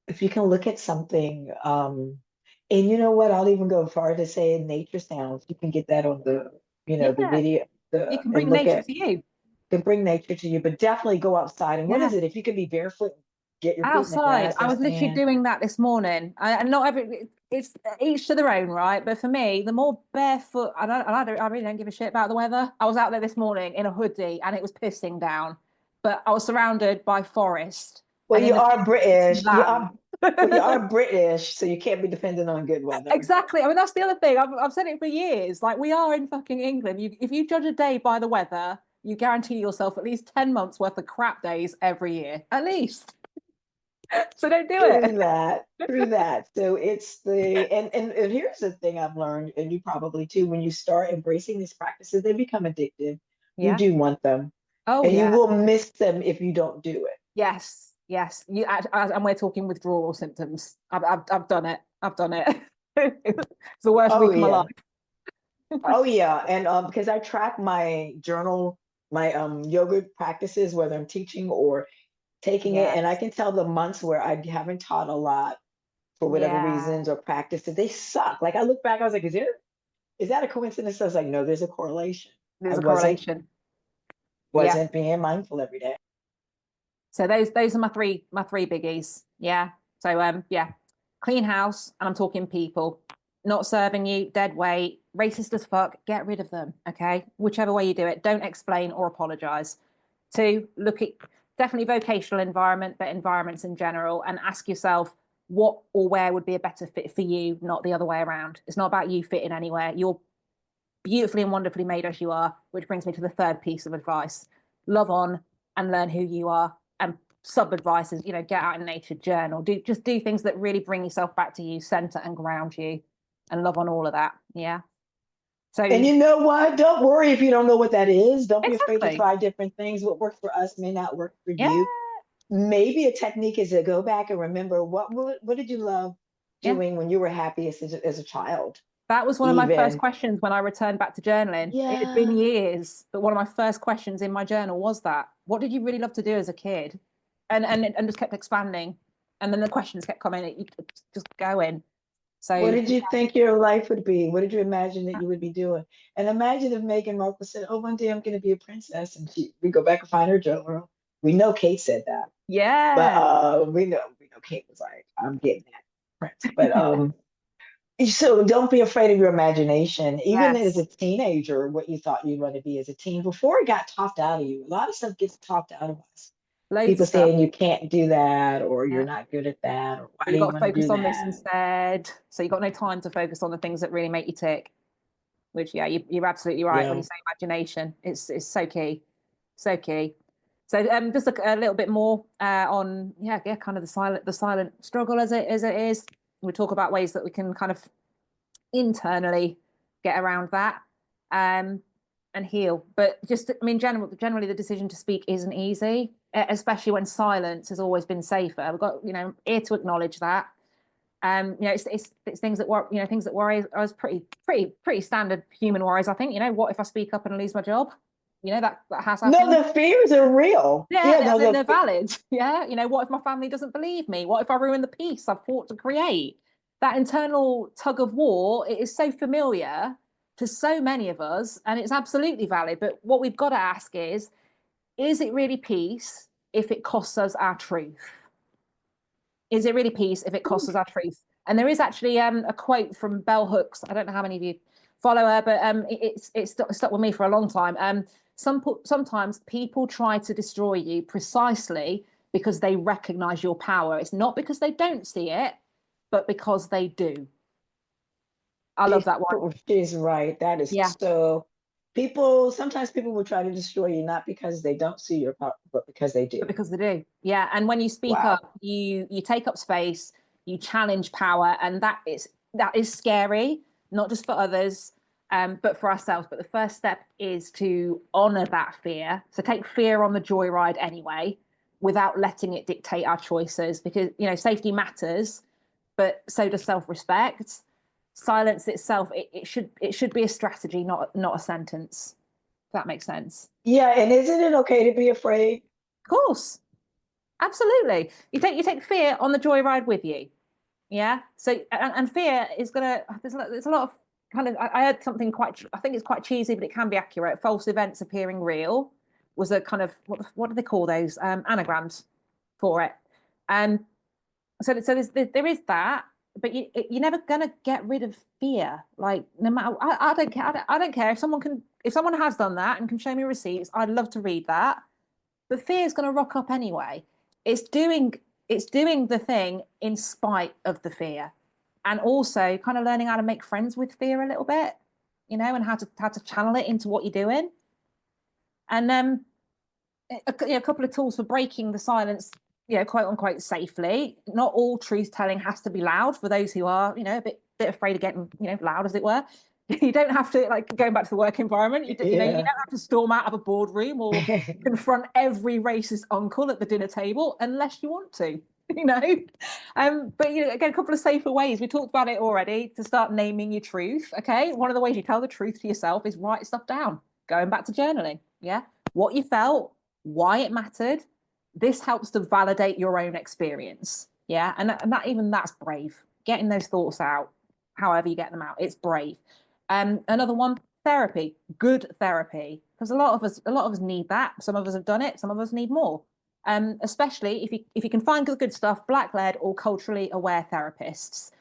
If you can look at something, and you know what? I'll even go far to say nature sounds. You can get that on the Yeah. video, You can and bring look nature at to you. can bring nature to you, but definitely go outside. And what Yeah. is it? If you can be barefoot, get your feet in the Outside. grass I or was literally sand. doing that this morning. And not it's each to their own, right? But for me, the more barefoot, I really don't give a shit about the weather. I was out there this morning in a hoodie and it was pissing down, but I was surrounded by forest. Well, And in you the are pissing British. down. You are British, so you can't be dependent on good weather. Exactly. I mean, that's the other thing. I've said it for years. Like, we are in fucking England. If you judge a day by the weather, you guarantee yourself at least 10 months worth of crap days every year, at least. So don't do True it. that, true that. So it's and here's the thing I've learned, and you probably too, when you start embracing these practices, they become addictive. You Yeah. do want them, Oh, and you yeah. will miss them if you don't do it. Yes. Yes. And we're talking withdrawal symptoms. I've done it. I've done it. It's the worst Oh week of my yeah. life. Oh yeah. And because I track my journal, my yoga practices, whether I'm teaching or taking it, Yeah. and I can tell the months where I haven't taught a lot for whatever Yeah. reasons or practices, they suck. Like I look back, I was like, is that a coincidence? I was like, no, there's a correlation. I There's a wasn't correlation. Yeah. wasn't being mindful every day. So those are my three biggies. Yeah. So yeah, clean house, and I'm talking people not serving you, dead weight, racist as fuck. Get rid of them. Okay, whichever way you do it, don't explain or apologize. Two, look at definitely vocational environment, but environments in general, and ask yourself what or where would be a better fit for you, not the other way around. It's not about you fitting anywhere. You're beautifully and wonderfully made as you are, which brings me to the third piece of advice. Love on and learn who you are. And sub advice is, get out in nature, journal, do things that really bring yourself back to you, center and ground you, and love on all of that. Yeah. And So you know what? Don't worry if you don't know what that is. Don't be afraid to exactly. try different things. What works for us may not work for Yeah. you. Maybe a technique is to go back and remember what did you love Yeah. doing when you were happy as a child, That was one of my first even. questions when I returned back to journaling. It had been Yeah. years, but one of my first questions in my journal was that. What did you really love to do as a kid? And just kept expanding. And then the questions kept coming, just going. What So did you think your life would be? What did you imagine that you would be doing? And imagine if Meghan Markle said, "Oh, one day I'm going to be a princess," and we go back and find her journal. We know Kate said that, but yeah. we know Kate was like, "I'm getting that prince." But so don't be afraid of your imagination, even as Yes. a teenager, what you thought you'd want to be as a teen before it got talked out of you. A lot of stuff gets talked out of us. Loads of People stuff. saying you can't do that, or you're Yeah. not good at that, or why But do you've you got to want to focus do on this that? instead. So you've got no time to focus on the things that really make you tick, which, yeah, you're absolutely right when Yeah. you say imagination. It's so key. So key. So just a little bit more on kind of the silent struggle as it is. We talk about ways that we can kind of internally get around that, and heal. But just, I mean, generally the decision to speak isn't easy, especially when silence has always been safer. We've got, here to acknowledge that. It's things that worry, things that worry us, pretty standard human worries, I think. What if I speak up and I lose my job? That has happened. No, the fears are real. Yeah, no, they're valid. Yeah, what if my family doesn't believe me? What if I ruin the peace I've fought to create? That internal tug of war, it is so familiar to so many of us, and it's absolutely valid. But what we've got to ask is it really peace if it costs us our truth? Is it really peace if it costs us our truth? And there is actually a quote from Bell Hooks. I don't know how many of you follow her, but it's stuck with me for a long time. Sometimes people try to destroy you precisely because they recognize your power. It's not because they don't see it, but because they do. I love that one. She's right. That is so. Sometimes people will try to destroy you, not because they don't see your power, but because they do. But because they do. Yeah. And when you speak up, you take up space, you challenge power, and that is scary, not just for others, but for ourselves. But the first step is to honor that fear. So take fear on the joyride anyway, without letting it dictate our choices, because safety matters, but so does self-respect. Silence itself, it should be a strategy, not a sentence. If that makes sense. Yeah, and isn't it okay to be afraid? Of course, absolutely. You take fear on the joyride with you. Yeah. So and fear is gonna. There's a lot of kind of. I heard something I think it's quite cheesy, but it can be accurate. False events appearing real was a kind of what do they call those anagrams for it? And so there is that. But you're never gonna get rid of fear. Like no matter, I don't care. I don't care if someone has done that and can show me receipts. I'd love to read that. But fear is gonna rock up anyway. It's doing the thing in spite of the fear, and also kind of learning how to make friends with fear a little bit, and how to channel it into what you're doing. And a couple of tools for breaking the silence, quote unquote, safely. Not all truth telling has to be loud. For those who are, a bit afraid of getting, loud, as it were. You don't have to, like, going back to the work environment. You don't have to storm out of a boardroom or confront every racist uncle at the dinner table unless you want to. But again, a couple of safer ways. We talked about it already, to start naming your truth. Okay, one of the ways you tell the truth to yourself is write stuff down. Going back to journaling, what you felt, why it mattered. This helps to validate your own experience. And that's brave. Getting those thoughts out, however you get them out, it's brave. Another one, therapy, good therapy, because a lot of us need that. Some of us have done it, some of us need more. Especially if you can find good stuff, Black-led or culturally aware therapists.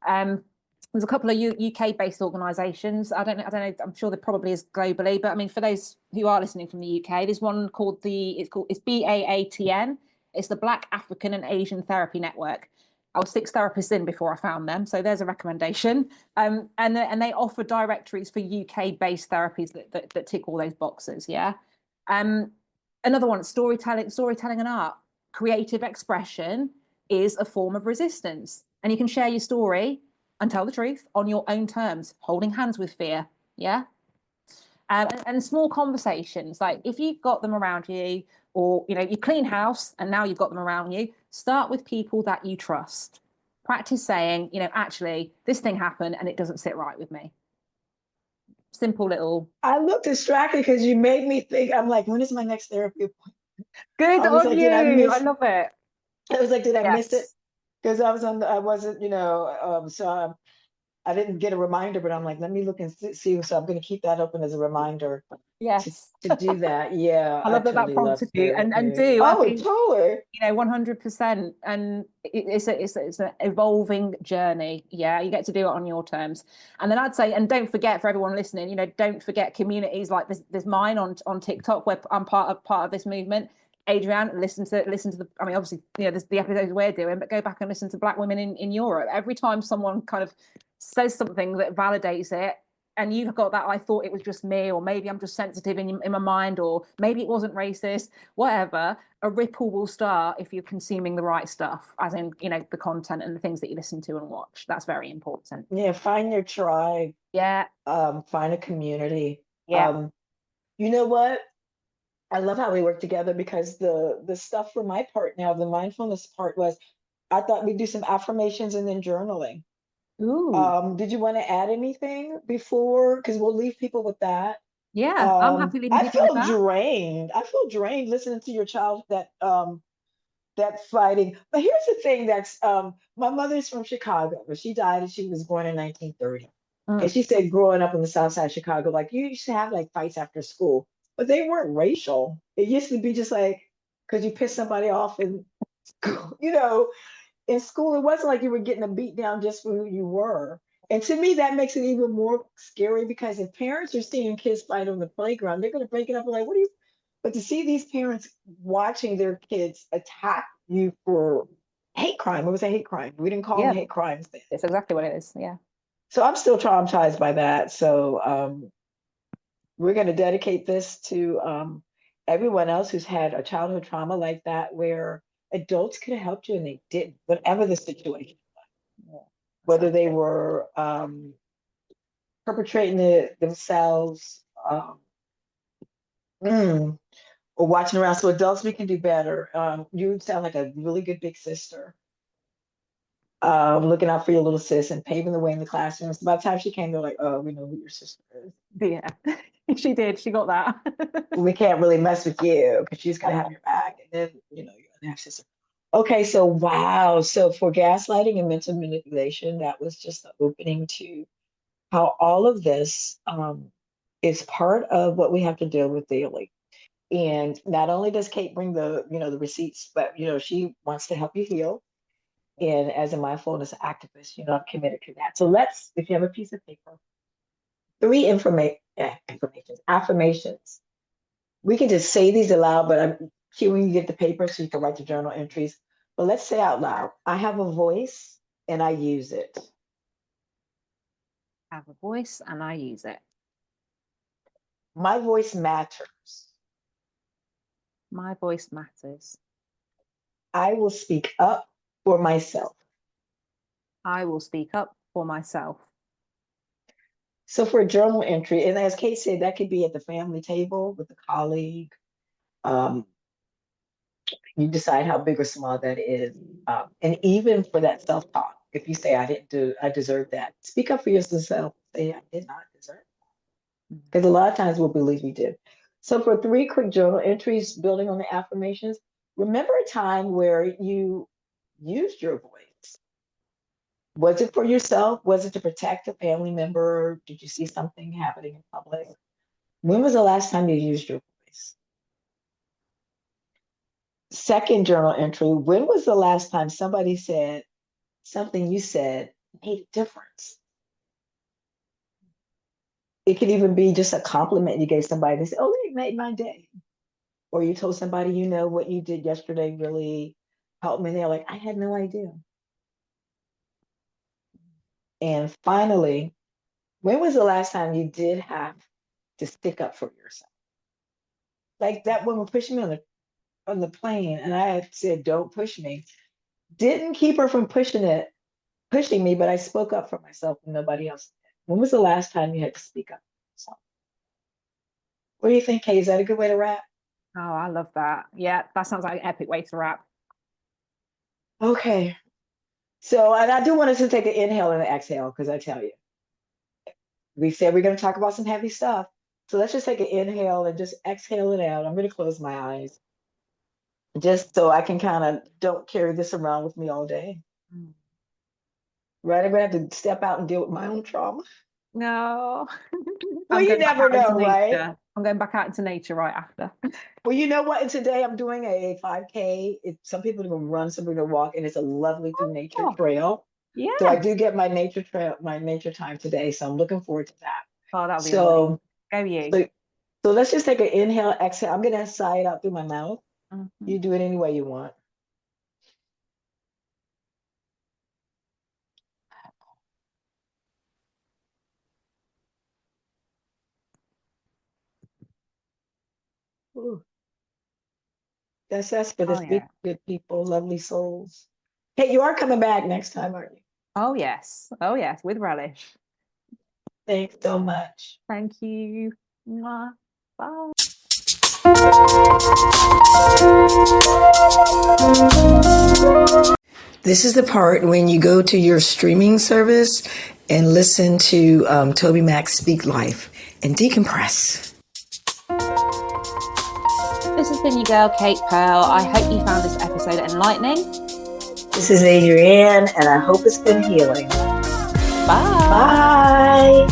There's a couple of UK-based organisations. I don't know. I'm sure there probably is globally, but I mean, for those who are listening from the UK, there's one called it's BAATN. It's the Black, African and Asian Therapy Network. I was 6 therapists in before I found them, so there's a recommendation. And they offer directories for UK-based therapies that tick all those boxes. Another one, storytelling and art. Creative expression is a form of resistance, and you can share your story and tell the truth on your own terms, holding hands with fear. And small conversations, like if you've got them around you, or you clean house and now you've got them around you, start with people that you trust. Practice saying, actually, this thing happened and it doesn't sit right with me. Simple little. I look distracted because you made me think. I'm like, when is my next therapy appointment? Good on you. I love it. I was like, did I miss it? Because I wasn't, so I didn't get a reminder, but I'm like, let me look and see. So I'm going to keep that open as a reminder. Yes. To do that. Yeah. I love that prompted you, and do. Oh, I think, totally. 100%. And it's an evolving journey. You get to do it on your terms. And then I'd say, and don't forget, for everyone listening, don't forget communities like this mine on TikTok, where I'm part of this movement. Adrianne, listen to the. I mean, obviously, there's the episodes we're doing, but go back and listen to Black women in Europe. Every time someone kind of says something that validates it, and you've got that, I thought it was just me, or maybe I'm just sensitive in my mind, or maybe it wasn't racist, whatever, a ripple will start if you're consuming the right stuff, as in, the content and the things that you listen to and watch. That's very important. Yeah, find your tribe, Yeah. find a community. Yeah. You know what? I love how we work together, because the stuff for my part now, the mindfulness part, was I thought we'd do some affirmations and then journaling. Ooh. Did you want to add anything before? Because we'll leave people with that. Yeah, I'm happy leaving I people with feel that. drained. I feel drained listening to your child that fighting. But here's the thing, that's my mother's from Chicago, but she died and she was born in 1930. And Mm. she said growing up on the south side of Chicago, like, you used to have like fights after school, but they weren't racial. It used to be just like because you pissed somebody off in school, in school, it wasn't like you were getting a beat down just for who you were. And to me, that makes it even more scary, because if parents are seeing kids fight on the playground, they're going to break it up and like, what do you? But to see these parents watching their kids attack you for hate crime, it was a hate crime. We didn't call them Yeah, hate crimes then. it's exactly what it is. Yeah. So I'm still traumatized by that. So we're going to dedicate this to everyone else who's had a childhood trauma like that, where adults could have helped you and they didn't, whatever the situation, Yeah. whether they were perpetrating it themselves, mm, or watching around. So adults, we can do better. You sound like a really good big sister, looking out for your little sis and paving the way in the classrooms. By the time she came, they're like, oh, we know who your sister is. Yeah, she did. She got that. We can't really mess with you because she's going to have your back. And then, you're going to have sister. Okay, so wow. So for gaslighting and mental manipulation, that was just the opening to how all of this is part of what we have to deal with daily. And not only does Kate bring the receipts, but she wants to help you heal. And as a mindfulness activist, I'm committed to that. So let's, if you have a piece of paper, three affirmations. We can just say these aloud, but I'm cueing you get the paper so you can write the journal entries. But let's say out loud, I have a voice and I use it. I have a voice and I use it. My voice matters. My voice matters. I will speak up for myself. I will speak up for myself. So for a journal entry, and as Kate said, that could be at the family table with a colleague. You decide how big or small that is. And even for that self-talk, if you say, I deserve that, speak up for yourself. Say, I did not deserve it. Because a lot of times we'll believe we did. So for three quick journal entries, building on the affirmations, remember a time where you used your voice. Was it for yourself? Was it to protect a family member? Did you see something happening in public? When was the last time you used your voice? Second journal entry, when was the last time somebody said something you said made a difference? It could even be just a compliment you gave somebody. They said, oh, it made my day. Or you told somebody, what you did yesterday really helped me. They're like, I had no idea. And finally, when was the last time you did have to stick up for yourself? Like that woman pushing me on the plane, and I had said, don't push me. Didn't keep her from pushing me, but I spoke up for myself and nobody else did. When was the last time you had to speak up for yourself? What do you think, Kay? Is that a good way to wrap? Oh, I love that. Yeah, that sounds like an epic way to wrap. Okay. So, and I do want us to take an inhale and an exhale, because I tell you, we said we're going to talk about some heavy stuff. So let's just take an inhale and just exhale it out. I'm going to close my eyes just so I can kind of don't carry this around with me all day. Right? I'm going to have to step out and deal with my own trauma. No. Well, I'm you going back never out into know, right? nature. I'm going back out into nature right after. Well, you know what? And today I'm doing a 5K. Some people are going to run, some people are going to walk, and it's a lovely through nature Oh, trail. yeah. So I do get my nature trail, my nature time today. So I'm looking forward to that. Oh, that'll be So, amazing. Go you. so, so let's just take an inhale, exhale. I'm going to sigh it out through my mouth. Mhm. You do it any way you want. Ooh, that's for Oh, this big, yeah. good people, lovely souls. Hey, you are coming back next time, aren't you? Oh, yes. Oh, yes. With relish. Thanks so much. Thank you. Mwah. Bye. This is the part when you go to your streaming service and listen to Toby Mac speak life and decompress. This has been your girl, Kate Pearl. I hope you found this episode enlightening. This is Adrianne, and I hope it's been healing. Bye. Bye.